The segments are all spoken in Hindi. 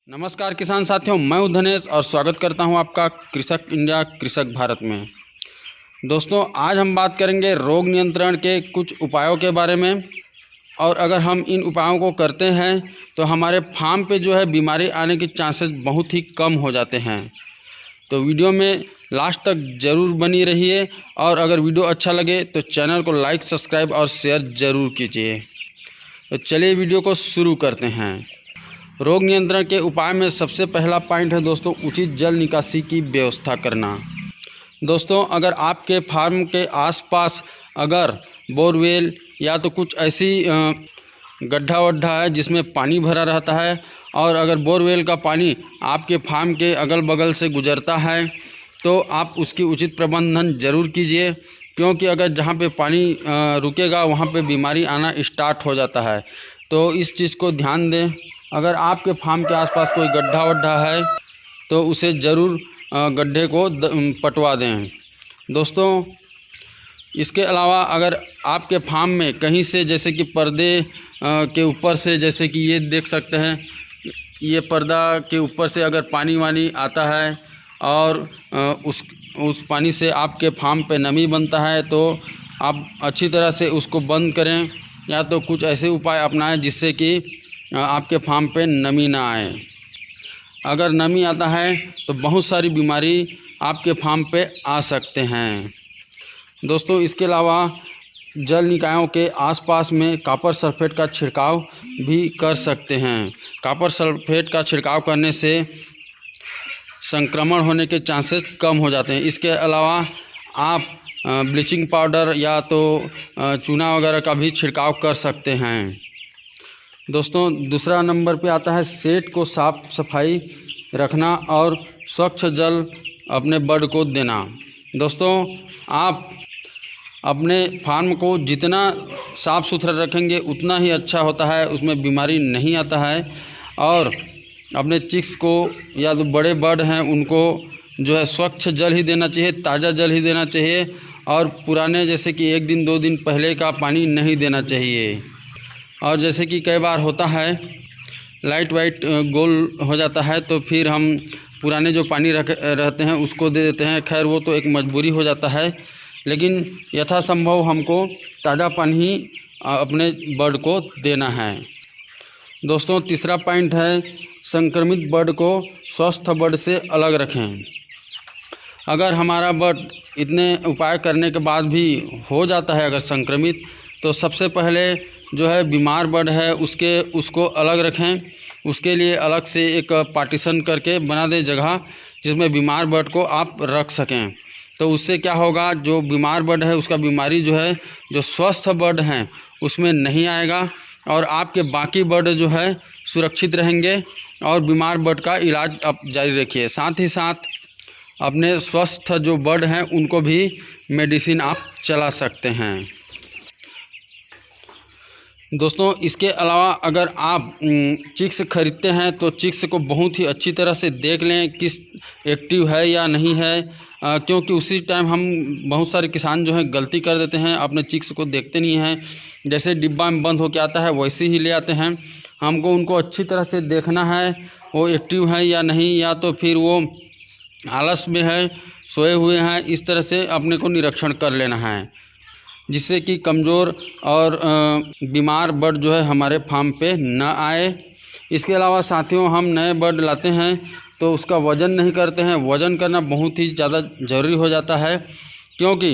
नमस्कार किसान साथियों, मैं हूं धनेश और स्वागत करता हूं आपका कृषक इंडिया कृषक भारत में। दोस्तों, आज हम बात करेंगे रोग नियंत्रण के कुछ उपायों के बारे में। और अगर हम इन उपायों को करते हैं तो हमारे फार्म पे जो है बीमारी आने के चांसेस बहुत ही कम हो जाते हैं। तो वीडियो में लास्ट तक ज़रूर बनी रहिए और अगर वीडियो अच्छा लगे तो चैनल को लाइक, सब्सक्राइब और शेयर ज़रूर कीजिए। तो चलिए वीडियो को शुरू करते हैं। रोग नियंत्रण के उपाय में सबसे पहला पॉइंट है दोस्तों, उचित जल निकासी की व्यवस्था करना। दोस्तों, अगर आपके फार्म के आसपास अगर बोरवेल या तो कुछ ऐसी गड्ढा वड्ढा है जिसमें पानी भरा रहता है और अगर बोरवेल का पानी आपके फार्म के अगल बगल से गुजरता है तो आप उसकी उचित प्रबंधन ज़रूर कीजिए, क्योंकि अगर जहाँ पे पानी रुकेगा वहाँ पे बीमारी आना स्टार्ट हो जाता है। तो इस चीज़ को ध्यान दें। अगर आपके फार्म के आसपास कोई गड्ढा वड्ढा है तो उसे ज़रूर गड्ढे को पटवा दें। दोस्तों, इसके अलावा अगर आपके फार्म में कहीं से जैसे कि पर्दे के ऊपर से, जैसे कि ये देख सकते हैं, ये पर्दा के ऊपर से अगर पानी वानी आता है और उस पानी से आपके फार्म पे नमी बनता है तो आप अच्छी तरह से उसको बंद करें, या तो कुछ ऐसे उपाय अपनाएं जिससे कि आपके फार्म पे नमी ना आए। अगर नमी आता है तो बहुत सारी बीमारी आपके फार्म पे आ सकते हैं। दोस्तों, इसके अलावा जल निकायों के आसपास में कॉपर सल्फेट का छिड़काव भी कर सकते हैं। कॉपर सल्फेट का छिड़काव करने से संक्रमण होने के चांसेस कम हो जाते हैं। इसके अलावा आप ब्लीचिंग पाउडर या तो चूना वगैरह का भी छिड़काव कर सकते हैं। दोस्तों, दूसरा नंबर पे आता है सेट को साफ सफाई रखना और स्वच्छ जल अपने बर्ड को देना। दोस्तों, आप अपने फार्म को जितना साफ़ सुथरा रखेंगे उतना ही अच्छा होता है, उसमें बीमारी नहीं आता है। और अपने चिक्स को या जो बड़े बर्ड हैं उनको जो है स्वच्छ जल ही देना चाहिए, ताज़ा जल ही देना चाहिए और पुराने जैसे कि 1 दिन 2 दिन पहले का पानी नहीं देना चाहिए। और जैसे कि कई बार होता है लाइट वाइट गोल हो जाता है तो फिर हम पुराने जो पानी रहते हैं उसको दे देते हैं। खैर, वो तो एक मजबूरी हो जाता है, लेकिन यथासंभव हमको ताज़ा पानी ही अपने बर्ड को देना है। दोस्तों, तीसरा पॉइंट है संक्रमित बर्ड को स्वस्थ बर्ड से अलग रखें। अगर हमारा बर्ड इतने उपाय करने के बाद भी हो जाता है अगर संक्रमित, तो सबसे पहले जो है बीमार बर्ड है उसको अलग रखें। उसके लिए अलग से एक पार्टीशन करके बना दें जगह जिसमें बीमार बर्ड को आप रख सकें। तो उससे क्या होगा, जो बीमार बर्ड है उसका बीमारी जो है जो स्वस्थ बर्ड हैं उसमें नहीं आएगा और आपके बाकी बर्ड जो है सुरक्षित रहेंगे। और बीमार बर्ड का इलाज आप जारी रखिए। साथ ही साथ अपने स्वस्थ जो बर्ड हैं उनको भी मेडिसिन आप चला सकते हैं। दोस्तों, इसके अलावा अगर आप चिक्स खरीदते हैं तो चिक्स को बहुत ही अच्छी तरह से देख लें किस एक्टिव है या नहीं है, क्योंकि उसी टाइम हम बहुत सारे किसान जो हैं गलती कर देते हैं, अपने चिक्स को देखते नहीं हैं। जैसे डिब्बा में बंद होकर आता है वैसे ही ले आते हैं। हमको उनको अच्छी तरह से देखना है वो एक्टिव है या नहीं, या तो फिर वो आलस में है, सोए हुए हैं। इस तरह से अपने को निरीक्षण कर लेना है, जिससे कि कमज़ोर और बीमार बर्ड जो है हमारे फार्म पे न आए। इसके अलावा साथियों, हम नए बर्ड लाते हैं तो उसका वज़न नहीं करते हैं। वज़न करना बहुत ही ज़्यादा ज़रूरी हो जाता है, क्योंकि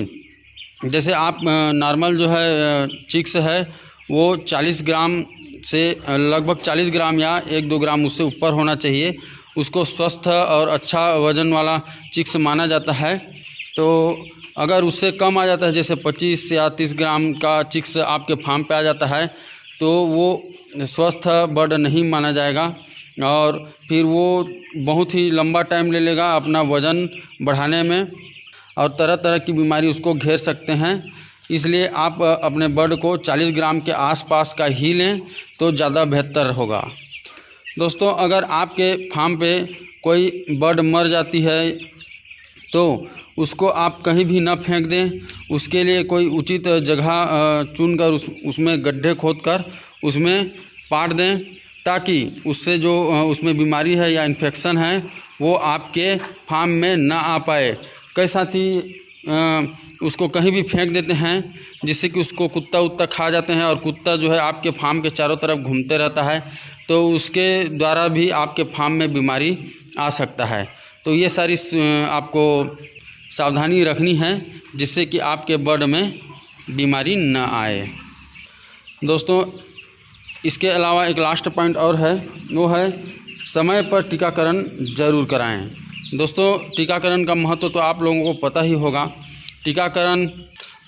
जैसे आप नॉर्मल जो है चिक्स है वो 40 ग्राम से लगभग 40 ग्राम या 1-2 ग्राम उससे ऊपर होना चाहिए। उसको स्वस्थ और अच्छा वज़न वाला चिक्स माना जाता है। तो अगर उससे कम आ जाता है, जैसे 25 या 30 ग्राम का चिक्स आपके फार्म पे आ जाता है, तो वो स्वस्थ बर्ड नहीं माना जाएगा और फिर वो बहुत ही लंबा टाइम ले लेगा अपना वज़न बढ़ाने में और तरह तरह की बीमारी उसको घेर सकते हैं। इसलिए आप अपने बर्ड को 40 ग्राम के आसपास का ही लें तो ज़्यादा बेहतर होगा। दोस्तों, अगर आपके फार्म पे कोई बर्ड मर जाती है तो उसको आप कहीं भी ना फेंक दें। उसके लिए कोई उचित जगह चुनकर उसमें गड्ढे खोदकर उसमें पाट दें ताकि उससे जो उसमें बीमारी है या इन्फेक्शन है वो आपके फार्म में ना आ पाए। कई साथी उसको कहीं भी फेंक देते हैं जिससे कि उसको कुत्ता उत्ता खा जाते हैं और कुत्ता जो है आपके फार्म के चारों तरफ घूमते रहता है, तो उसके द्वारा भी आपके फार्म में बीमारी आ सकता है। तो ये सारी आपको सावधानी रखनी है जिससे कि आपके बर्ड में बीमारी न आए। दोस्तों इसके अलावा एक लास्ट पॉइंट और है, वो है समय पर टीकाकरण ज़रूर कराएं। दोस्तों टीकाकरण का महत्व तो आप लोगों को पता ही होगा। टीकाकरण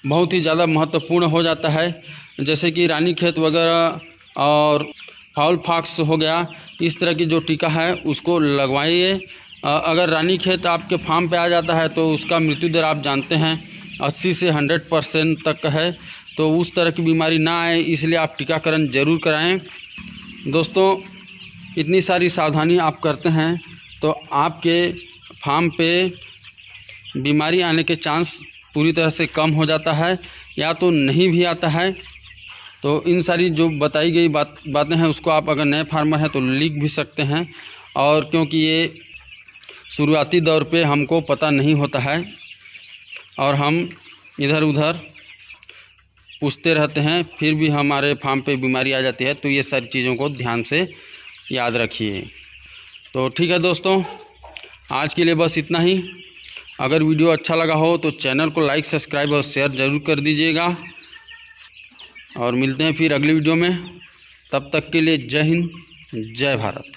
बहुत ही ज़्यादा महत्वपूर्ण हो जाता है, जैसे कि रानीखेत वगैरह और फाउल पॉक्स हो गया, इस तरह की जो टीका है उसको लगवाइए। अगर रानीखेत आपके फार्म पे आ जाता है तो उसका मृत्यु दर आप जानते हैं 80 से 100% तक है। तो उस तरह की बीमारी ना आए इसलिए आप टीकाकरण ज़रूर कराएं। दोस्तों इतनी सारी सावधानी आप करते हैं तो आपके फार्म पे बीमारी आने के चांस पूरी तरह से कम हो जाता है या तो नहीं भी आता है। तो इन सारी जो बताई गई बातें हैं उसको आप अगर नए फार्मर हैं तो लिख भी सकते हैं, और क्योंकि ये शुरुआती दौर पे हमको पता नहीं होता है और हम इधर उधर पूछते रहते हैं, फिर भी हमारे फार्म पे बीमारी आ जाती है। तो ये सारी चीज़ों को ध्यान से याद रखिए। तो ठीक है दोस्तों, आज के लिए बस इतना ही। अगर वीडियो अच्छा लगा हो तो चैनल को लाइक, सब्सक्राइब और शेयर ज़रूर कर दीजिएगा, और मिलते हैं फिर अगली वीडियो में। तब तक के लिए जय हिंद, जय भारत।